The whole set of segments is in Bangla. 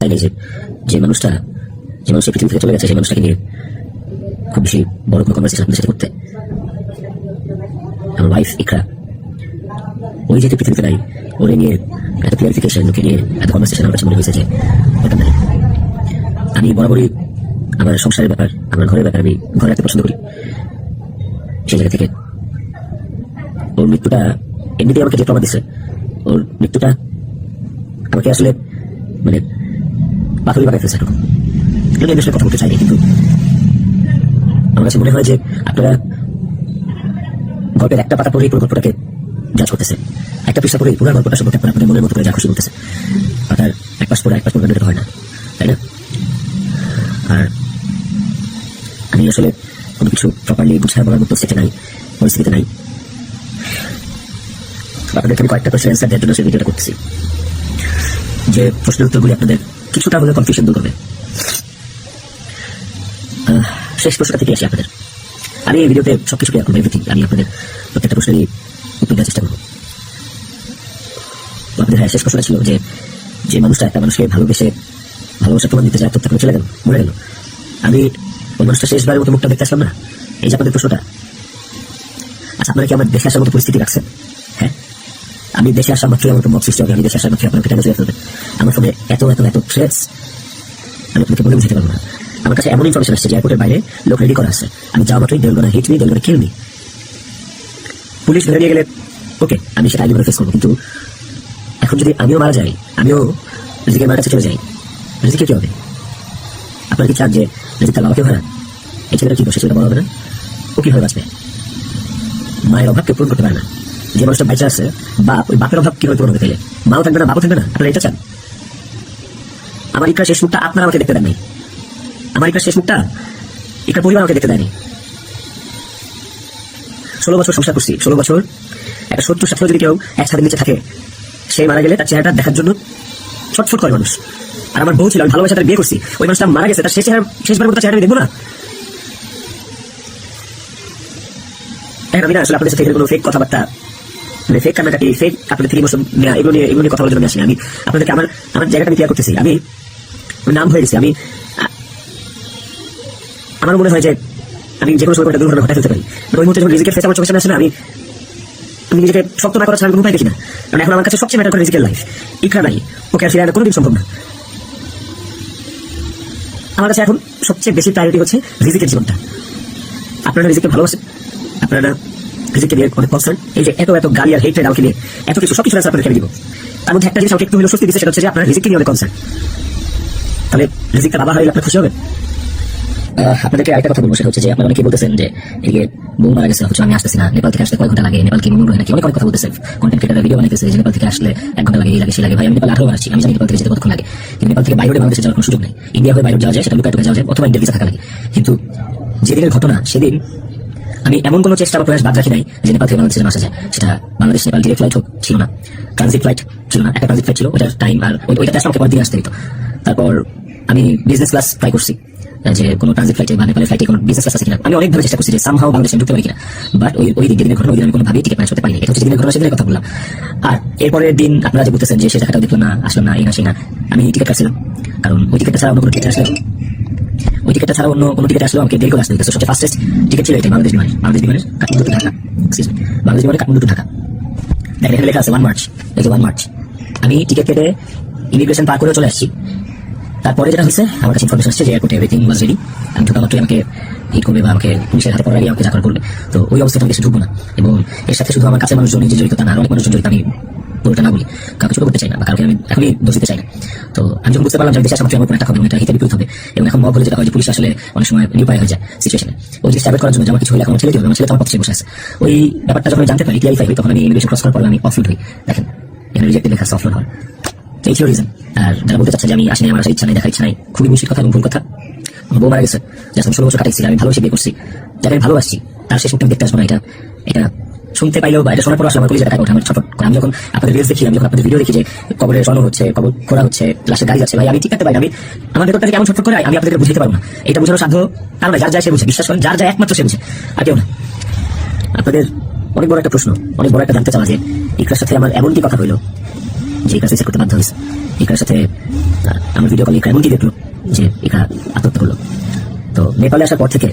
তাই যে যে মানুষটা যে মানুষ পৃথিবী থেকে চলে গেছে সেই মানুষটাকে নিয়ে খুব বেশি বড় কোনো কনভারসেশন আপনাদের সাথে করতে আমার ওয়াইফ ইকরা ওই যে পৃথিবীতে নাই ওরে নিয়ে এত ক্লিয়ারিফিকেশন ওকে নিয়ে এত কনভারসেশন আমার কাছে মনে হয়েছে যে ওটা নাই। আমি বরাবরই আমার সংসারের ব্যাপার আমার ঘরের ব্যাপার আমি ঘরে রাখতে পছন্দ করি। সেই জায়গা থেকে ওর মৃত্যুটা এমনিতেই আমাকে যে প্রমাণ দিচ্ছে, ওর মৃত্যুটা আমাকে আসলে মানে পাথরই বাগাই ফেলছে এরকম। আমি আসলে কথা বলতে চাইনি, কিন্তু আমার কাছে মনে হয় যে আপনারা গল্পের একটা পাতা পড়েই পুরো গল্পটাকে জাজ করতেছে, একটা পৃষ্ঠা পড়েই পুরো গল্পটা সম্পর্কে আপনাদের মনের মতো করে যা খুশি বলতেছে। পাতার এক পাশ পড়ে এটা হয় না, তাই না? আর আমি আসলে কোনো কিছু প্রপারলি বুঝায় বলার মতো সেটা নাই, পরিস্থিতিতে নাই। আপনাদেরকে আমি কয়েকটা কোয়েশ্চেন অ্যান্সার দেওয়ার জন্য সেই ভিডিওটা করতেছি, যে প্রশ্নের উত্তরগুলি আপনাদের কিছুটা হলে কনফিউশন দূর করবে। শেষ প্রশ্নটা থেকে আসি আপনাদের। আমি এই ভিডিওতে সবকিছু ক্লিয়ার করবো, এভরিথিং। আমি আপনাদের প্রত্যেকটা প্রশ্নেরই উত্তর দেওয়ার চেষ্টা করবো। আপনাদের শেষ প্রশ্নটা ছিল যে যে মানুষটা একটা মানুষকে ভালোবাসার প্রমাণ দিতে যায় আত্মহত্যা করে চলে গেল, মরে গেল, আমি ওই মানুষটা শেষবারের মতো মুখটা দেখতে আসলাম না, এই যে আপনাদের প্রশ্নটা। আচ্ছা, আপনারা কি আমার দেশে আসার মতো পরিস্থিতি রাখছেন? হ্যাঁ, আমি দেশে আসা মাত্রই আমার মত সৃষ্টি হবে, আমি দেশে আসার মাত্রই আপনাকে টাকা ফেলবেন। আমার ফোনে এত এত এত থ্রেটস আমি আপনাকে বলে বুঝতে পারবো না। আমার কাছে এমন ইনফরমেশন আসছে যে এয়ারপোর্টের বাইরে লোক রেডি করা আছে, আমি যাওয়া মাত্রই দেলগনা হিট মি, দেলগনা কিল মি। পুলিশ ধরে নিয়ে গেলে ওকে, আমি সেটা আগে ফেস করবো, কিন্তু এখন যদি আমিও মারা যাই, আমিও রিজিকের মার কাছে চলে যাই, রিজিকে কি হবে? আপনার কি চান যে রিজিক তার বাবাকে হারান? এই ছেলেটা কি বসে ছেলেটা বড় হবে না? ও কিভাবে বাঁচবে? মায়ের অভাবকে পূরণ করতে পারে না। যে মানুষটা বেঁচে আছে, বাপ, ওই বাপের অভাব কিভাবে পূরণ হবে? তাইলে মাও থাকবে না, বাপও থাকবে না। আপনারা এটা চান? আমার ইকরার শেষ মুখটা আপনারা আমাকে দেখতে দেন নাই। আমার ইকরার শেষ মুখটা ইকরার পরিবার আমাকে দেখতে দেয়নি। 16 বছর সংসার করছি, 16 বছর একটা শত্রুর সাথেও যদি কেউ এক ছাদের নিচে থাকে, সে মারা গেলে তার চেহারাটা দেখার জন্য ছটফট করে মানুষ। আর আমার বউ ছিল, আমি ভালোবাসা তার বিয়ে করছি, ওই মানুষটা মারা গেছে, তার শেষবার মতো চেহারা আমি দেখবো না? আমি না আসলে আপনাদের সাথে কোনো ফেক কথাবার্তা, মানে ফেক কান্নাকাটি, ফেক আপনাদের থেকে ইমোশন নেওয়া, এগুলো নিয়ে কথা বলার জন্য আসিনি। আমি আপনাদেরকে আমার জায়গাটা আমি ক্লিয়ার করতেছি। আমি নাম হয়ে গেছি, আমার মনে হয় যে আমি যে কোনো সময় একটা দুর্ঘটনা ঘটাতে ফেলতে পারি। ওই মুহূর্তে যখন রিজিকের ফেস আমার চোখের সামনে আসে না, আমি নিজেকে শক্ত না করার ছাড়া কোনো উপায় দেখি না। কারণ এখন আমার কাছে সবচেয়ে ম্যাটার করে রিজিকের লাইফ। ইকরা নাই, ওকে আর ফিরে আনা কোনোদিন সম্ভব না। আমার কাছে এখন সবচেয়ে বেশি প্রায়োরিটি হচ্ছে রিজিকের জীবনটা। আপনারা রিজিককে ভালোবাসেন, আপনারা রিজিককে নিয়ে অনেক কনসার্ন। এই যে এত এত গালি আর হেট্রেড আমাকে নিয়ে এত কিছু, সবকিছু আপনাদের খেলে দিব। তার মধ্যে একটা জিনিস আমাকে একটু হলেও স্বস্তি দিচ্ছে, সেটা হচ্ছে যে আপনারা রিজিককে নিয়ে অনেক কনসার্ন। তাহলে রিজিকটা বাবা হয়ে আপনার খুশি হবেন? আপনাদেরকে আরেকটা কথা বলবো, সেটা হচ্ছে যে আপনারা অনেকে বলতেছেন যে এদিকে বউ মারা গেছে, হচ্ছে আমি আসতেছি না, নেপাল থেকে আসতে কয় ঘন্টা লাগে, নেপাল কি মঙ্গল হয় নাকি, অনেক কথা বলতেছে। কন্টেন্ট ক্রিয়েটাররা ভিডিও বানাইতেছে যে নেপাল থেকে আসলে 1 ঘন্টা লাগে, এই লাগে, সে লাগে। ভাই, আমি নেপাল 18 বার আসছি, আমি জানি নেপাল থেকে যেতে কতক্ষণ লাগে। কিন্তু নেপাল থেকে বাইরে বাংলাদেশে যাওয়ার কোনো সুযোগ নেই। ইন্ডিয়া হয়ে বাইরে যাওয়া যায়, সেটা লুকায় যাওয়া যায়, অথবা ইন্ডিয়া ভিসা থাকা লাগে। কিন্তু যেদিনের ঘটনা, সেদিন আমি এমন কোনো চেষ্টা বা প্রয়াস বাদ রাখি নাই যে নেপাল থেকে বাংলাদেশে আসা যায়। সেটা বাংলাদেশ নেপাল ডিরেক্ট ফ্লাইট ছিল না, ট্রানজিট ফ্লাইট ছিল না, একটা ট্রানজিট ফ্লাইট ছিল, ওটার টাইম আর ওইটাতে আসলে আমাকে পরের দিন আসতে হতো। তারপর আমি বিজনেস ক্লাস ট্রাই করছি, যে কোনো ট্রানজিট ফ্লাইটে বা নেপালের ফ্লাইটে কোনো বিজনেস ক্লাস আছে কিনা। আমি অনেকভাবে চেষ্টা করছি যে সামহাও বাংলাদেশে ঢুকতে পারি কিনা, বাট ওই দিনের ঘটনা, ওই দিন আমি কোনোভাবেই টিকিট ম্যানেজ করতে পারিনি। এটা হচ্ছে দিনের ঘটনা, সেদিনের কথা বললাম। আর এরপরের দিন আপনারা যে বলতেছেন যে সে টাকাটাও দেখলো না, আসলো না, এই না সেই না, আমি টিকিট কাটছিলাম। কারণ ওই টিকিটটা ছাড়া অন্য কোনো টিকিট আসলে, ওই টিকিটটা ছাড়া অন্য কোনো টিকিট আসলেও আমাকে দেরি করে আসতে হতো। সবচেয়ে ফাস্টেস্ট টিকিট ছিল এটাই, বাংলাদেশ বিমানের কাঠমান্ডু টু ঢাকা। বাংলাদেশ বিমানের কাঠমান্ডু টু ঢাকা। দেখেন এখানে লেখা আছে 1 মার্চ, এই যে 1 মার্চ। আমি টিকিট কেটে ইমিগ্রেশন পার করে চলে আসছি। তারপরে যেটা হচ্ছে, আমার কাছে ইনফরমেশন আসছে যে এয়ারপোর্টে এভরিথিং ওয়াজ রেডি। আমি ঢোকা মাত্রই আমাকে হিট করবে বা আমাকে পুলিশের হাতে পড়ার আগে আমাকে চাকর করবে। তো ওই অবস্থায় আমি বেশি ঢুকবো না। এবং এর সাথে শুধু আমার কাছে মানুষজন নিজে জড়িত তা না, অনেক মানুষজন জড়িত। আমি পুরোটা না বলি, কাউকে ছোট করতে চাই না বা কাউকে আমি এখনই দোষ দিতে চাই না। তো আমি যখন বুঝতে পারলাম যে দেশে আসা মাত্রই আমার কোনো একটা হবে, এটা হিতে বিপরীত হবে। এবং এখন মব হলে যেটা হয় যে পুলিশ আসলে অনেক সময় নিরুপায় হয়ে যায় সিচুয়েশনে। ওই জিনিসটা অ্যাভয়েড করার জন্য যে আমার কিছু হলে এখন ছেলে হবে, আমার ছেলে তো আমার পক্ষে বসে আছে। ওই ব্যাপারটা যখন জানতে পারি, ক্লিয়ারিফাই হই, তখন আমি ইমিগ্রেশন ক্রস করার পর আমি অফলোড হই। দেখেন এখানে রিজেক্টেড লেখা, অফলোড হয়। এই ছিল রিজন। আর যারা বলতে চাচ্ছে যে আমি আসিনি, আমার আসার ইচ্ছা নেই, দেখার ইচ্ছা নাই, খুবই মুশকিল কথা এবং ভুল কথা। বউ মারা গেছে, যে 16 বছর কাটাইছি, আমি ভালোবেসে বিয়ে করছি, যাকে আমি ভালোবাসছি, তার শেষ মুখটা দেখতে আসবো না। এটা শুনতে পাইলেও বা এটা শোনার পর আসলে আমার কলিজাটা কাটা ওঠে, আমার ছটফট করে। আমি যখন আপনাদের রিলস দেখি, আমি যখন আপনাদের ভিডিও দেখি যে কবরে স্বর্ণ হচ্ছে, কবর খোঁড়া হচ্ছে, লাশে গাড়ি যাচ্ছে, ভাই আমি ঠিক করতে পারি না। আমার ভেতরটা থেকে কেমন ছটফট করে, আমি আপনাদের বুঝতে পারবো না। এটা বোঝানোর সাধ্য কারণ যার যায় সে বুঝে, বিশ্বাস করেন, যার যায় একমাত্র সে বুঝে, আর কেউ না। আপনাদের অনেক বড় একটা প্রশ্ন, অনেক বড় একটা জানতে চাওয়া যে ইকরার সাথে আমার এমন কি কথা হইলো যে ইকরা সুইসাইড করতে বাধ্য হয়েছে। ইকরার সাথে আমার ভিডিও কলে ইকরা এমনকি দেখলো যে ইকরা আত্মহত্যা করলো। তো নেপালে আসার পর থেকে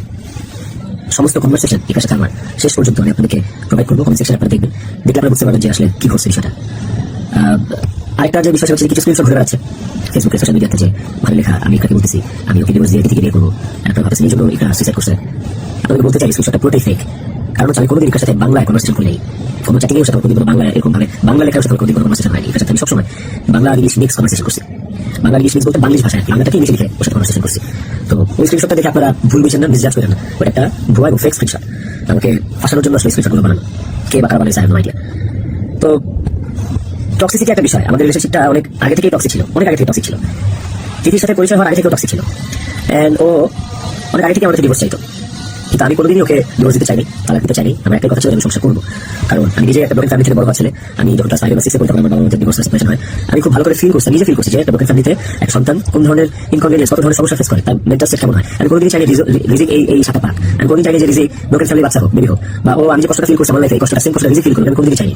সমস্ত কনভারসেশন ইকরার সাথে আমার শেষ পর্যন্ত আমি আপনাদেরকে প্রোভাইড করবো, কমেন্ট সেকশনে আপনারা দেখবেন, দেখলে আপনারা বুঝতে পারবেন যে আসলে কি হচ্ছে বিষয়টা। আরেকটা যে বিষয় হচ্ছে কিছু স্ক্রিনশট ঘুরে বেড়াচ্ছে ফেসবুকে, সোশ্যাল মিডিয়াতে, যে ওখানে লেখা আমি ইকরাকে বলতেছি আমি ওকে ডিভোর্স দিয়ে দিদিকে বিয়ে করবো, আপনারা ভাবতেছেন এই জন্য ইকরা সুইসাইড করছে। আপনাদের বলতে চাই স্ক্রিনশটটা পুরোটাই ফেক। কারণ হচ্ছে আমি কোনোদিন ইকরার সাথে বাংলায় কনভারসেশন করি নাই, কোনো চ্যাটিংয়ের সাথে কোনোদিন বাংলায় এরকম ভাবে বাংলা লেখার সাথে কোনোদিন কনভারসেশন হয়নি। ইকরার সাথে আমি সবসময় বাংলা আর ইংলিশ মিক্স কনভারসেশন করছি। বাংলা ইংলিশ মিক্স বলতে বাংলিশ ভাষায় বাংলাটাকে ইংলিশ লিখে ওর সাথে কনভারসেশন করছি। তো ওই স্ক্রিনশটটা দেখে আপনারা ভুল বুঝছেন না, মিসজাজ করেন না, ওটা একটা ভুয়া এবং ফেক স্ক্রিনশট। আমাকে ফাঁসানোর জন্য আসলে স্ক্রিনশটগুলো বানানো, কে বা কারা বানিয়েছে আই হ্যাভ নো আইডিয়া। তো টক্সিসিটি একটা বিষয়, আমাদের রিলেশনশিপটা অনেক আগে থেকেই টক্সিক ছিল, অনেক আগে থেকে টক্সিক ছিল। দিদির সাথে পরিচয় হওয়ার আগে থেকেও টক্সিক ছিল, এন্ড ও অনেক আগে থেকে আমাদের ডিভোর্স চাইতো। কিন্তু আমি কোনোদিনই ওকে ডিভোর্স দিতে চাইনি, তালাক দিতে চাইনি। আমার একটাই কথা ছিল আমি সংসার করবো, কারণ আমি নিজে একটা ব্রোকেন ফ্যামিলি থেকে বড় হওয়া ছেলে। আমি যখন ক্লাস 5 বা 6 পড়ি তখন আমার বাবা মায়ের ডিভোর্স সিচুয়েশন হয়। আমি খুব ভালো করে ফিল করছি, নিজে ফিল করছি যে একটা ব্রোকেন ফ্যামিলিতে এক সন্তান কোন ধরনের ইনকনভিনিয়েন্স, কত ধরনের সমস্যা ফেস করে, তার মেন্টাল স্টেট কেমন হয়। আমি কোনোদিনই চাইনি রিজিক এই সাথে পাক, আমি কোনোদিন চাইনি যে রিজিক ব্রোকেন ফ্যামিলি বাচ্চা হোক, বেবি হোক, বা ও আমি যে কষ্টটা ফিল করছি আমার লাইফে এই কষ্টটা সেম কষ্টটা রিজিক ফিল করবে, আমি কোনোদিনই চাইনি।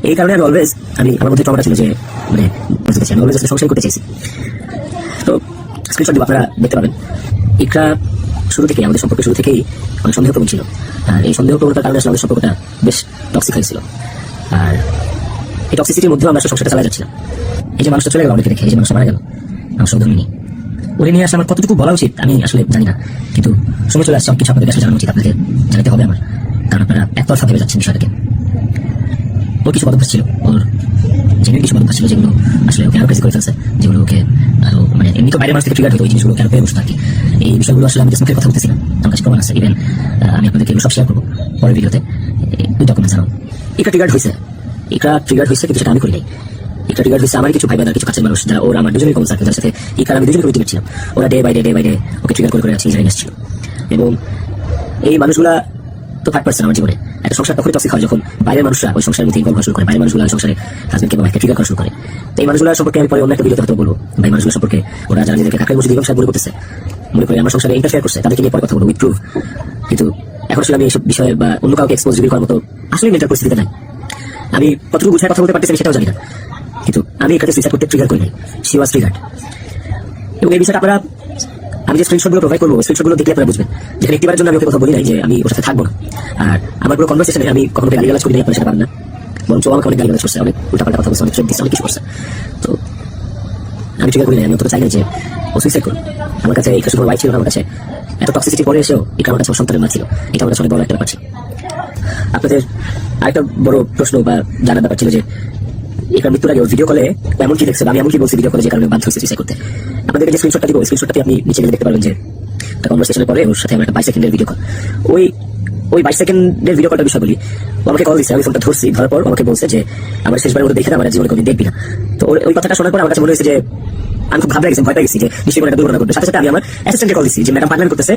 এই কারণে আমি অলওয়েজ আমার মধ্যে ট্রমাটা ছিল যে মানে বুঝতে চাই, আমি অলওয়েজ সংসার করতে চাইছি। তো স্ক্রিনশট দিব, আপনারা দেখতে পাবেন। ইকরা শুরু থেকে আমাদের সম্পর্কে শুরু থেকেই অনেক সন্দেহপ্রবণ ছিল, আর এই সন্দেহপ্রবণতার কারণে আসলে আমাদের সম্পর্কটা বেশ টক্সিক হয়েছিল। আর এই টক্সিসিটির মধ্যেও আমরা সংসারটা চালা যাচ্ছিলাম। এই যে মানুষটা চলে গেল অনেকে রেখে, এই যে মানুষটা মারা গেল, আমার সৌধর্মী নেই, ওরে নিয়ে আসলে আমার কতটুকু বলা উচিত আমি আসলে জানি না, কিন্তু সময় চলে আসছে কিছু আপনাদের কাছে জানানো উচিত, আপনাদের জানাতে হবে আমার, কারণ আপনারা একতরফা ভেবে যাচ্ছেন বিষয়টাকে। ওর কিছু বদভ্যাস ছিল, ওর জেনুইন কিছু বদভ্যাস ছিল যেগুলো আসলে ওকে আরো ক্রেজি করে ফেলছে, যেগুলো ওকে আরো মানে এমনি তো বাইরের মানুষ থেকে ট্রিগার হতো, ওই জিনিসগুলো আরো পেয়ে বসতো আর কি। এই বিষয়গুলো আসলে আমি মুখের কথা বলতেছি না, আমার কাছে প্রমাণ আছে, ইভেন আমি আপনাদেরকে এগুলো সব শেয়ার করবো পরের ভিডিওতে, ওই ডকুমেন্টস জানাও। ইকরা ট্রিগার্ড হয়েছে, ইকরা ট্রিগার্ড হয়েছে, কিন্তু সেটা আমি করি নাই। ইকরা ট্রিগার্ড হয়েছে আমার কিছু ভাই বোনেরা, কিছু কাছের মানুষ যারা ওর আমার দুজনের কমন সার্কেল, যার সাথে ইকরা আমি দুজনে কমিটি ছিলাম, ওরা ডে বাই ডে ওকে ট্রিগার করে আছে, জায়গায় আসছিল। এবং এই মানুষগুলা তো 5% আমার জীবনে একটা সংসার তখনই টক্সিক হয় যখন বাইরের মানুষরা ওই সংসারের মধ্যে ইনভলভ শুরু করে, বাইরের মানুষগুলো সংসারে হাজবেন্ডকে বা ওয়াইফকে ট্রিগার করা শুরু করে। তো এই মানুষগুলো সম্পর্কে আমি পরে অন্য একটা ভিডিওতে হয়তো বলবো, ভাই মানুষগুলো সম্পর্কে ওরা যারা নিজেদেরকে কাকের মধ্যে ব্যবসা মনে করতেছে, মনে করে আমার সংসারে ইন্টারফেয়ার করছে, তাদেরকে নিয়ে পরে কথা বলবো উইথ প্রুফ। কিন্তু এখন আসলে আমি এইসব বিষয়ে বা অন্য কাউকে এক্সপোজ রিভিল করার মতো আসলে মেন্টাল পরিস্থিতিতে নাই। আমি কতটুকু বুঝায় কথা বলতে পারতেছি সেটাও জানি না, কিন্তু আমি এটাকে সুইসাইড করতে ট্রিগার করি নাই, শি ওয়াজ ট্রিগার্ড। এবং এই বিষয়টা আপনারা আমি যে স্ক্রিনশটগুলো প্রোভাইড করবো, স্ক্রিনশটগুলো দেখলে আপনারা বুঝবেন যেখানে একটিবারের জন্য আমি ওকে কথা বলি নাই যে আমি ওর সাথে থাকবো না। আর আমার পুরো কনভারসেশনে আমি কখনো গালিগালাজ করি নাই, আপনারা সেটা পারেন না, বরঞ্চ আমাকে অনেক গালিগালাজ করছে, অনেক উল্টাপাল্টা কথা বলছে, অনেক থ্রেট দিচ্ছে, অনেক কিছু করছে। তো আমি ট্রিগার করি নাই, আমি অতটা চাই না যে ও সুইসাইড করুন। আমার কাছে এই শুধু ওয়াইফ ছিল না, আমার কাছে এত টক্সিসিটি পরে এসেও এটা আমার কাছে সন্তানের মা ছিল, এটা আমার কাছে অনেক বড় একটা ব্যাপার ছিল। আপনাদের আরেকটা বড় প্রশ্ন বা জানার ব্যাপার ছিল যে এখানে মৃত্যুর আগে ভিডিও কলে এমন কি দেখছেন, আমি এমন কি বলছি ভিডিও কলে যে কারণে বাধ্য হয়েছে সুইসাইড করতে। আপনাদেরকে যে স্ক্রিনশটটা দিব, স্ক্রিনশটটি আপনি নিচে দেখতে পারবেন যে একটা কনভারসেশনের পরে ওর সাথে আমার একটা 22 সেকেন্ডের ভিডিও কল। ওই 22 সেকেন্ডের ভিডিও কলটার বিষয় বলি। ও আমাকে কল দিচ্ছে, আমি ফোনটা ধরছি, ধরার পর আমাকে বলছে যে আমার শেষবার মতো দেখে না, আমার জীবনে কোনোদিন দেখবি না। তো ওই কথাটা শোনার পর আমার কাছে মনে হয়েছে যে আমি খুব ঘাবড়ে গেছি, ভয় পেয়ে গেছি যে নিশ্চয়ই কোনো একটা দুর্ঘটনা ঘটবে। সাথে সাথে আমি আমার অ্যাসিস্ট্যান্টকে কল দিচ্ছি যে ম্যাডাম পাগলামি করতেছে,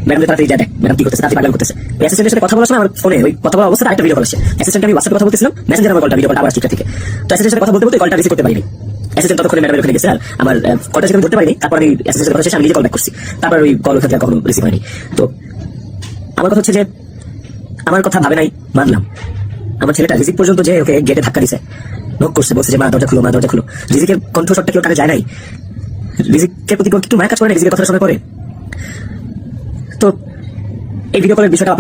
ম্যাডাম তাড়াতাড়ি যা দেখ ম্যাডাম কি করতেছে, তাড়াতাড়ি পাগলামি করতেছে। এই অ্যাসিস্ট্যান্টের সাথে কথা বলার সময় আমার ফোনে ওই কথা বলা অবস্থায় আরেকটা ভিডিও কল আসছে। অ্যাসিস্ট্যান্ট আমি হোয়াটসঅ্যাপে কথা বলতেছিলাম, মেসেঞ্জারে আমার কলটা ভিডিও কলটা আবার স্টিকার থেকে। তো অ্যাসিস্ট্যান্টের সাথে কথা বলতে বলতে কলটা রিসিভ করতে পারিনি। অ্যাসিস্ট্যান্ট ততক্ষণে ম্যাডামের ওখানে গেছে, আর আমার কলটা সেখানে ধরতে পারিনি। তারপর আমি অ্যাসিস্ট্যান্টের কথা শেষে আমি নিজে কল ব্যাক করছি, তারপর ওই কল ওখানে কখনো রিসিভ হয়নি। তো আমার কথা হচ্ছে যে আমার কথা ভাবে নাই, মানলাম। আমার ছেলেটা রিজিক পর্যন্ত যে ওকে গেটে ধাক্কা দিছে, নক করছে, বলছে যে মা দরজা খুলো, মা দরজা খুলো। রিজিকের কণ্ঠস্বরটা কেউ কানে যায় নাই, রিজিকের প্রতি একটু মায়া কাজ করে না রিজিকের কথাটা শোনার পরে। তো এই ভিডিও কলের বিষয়টা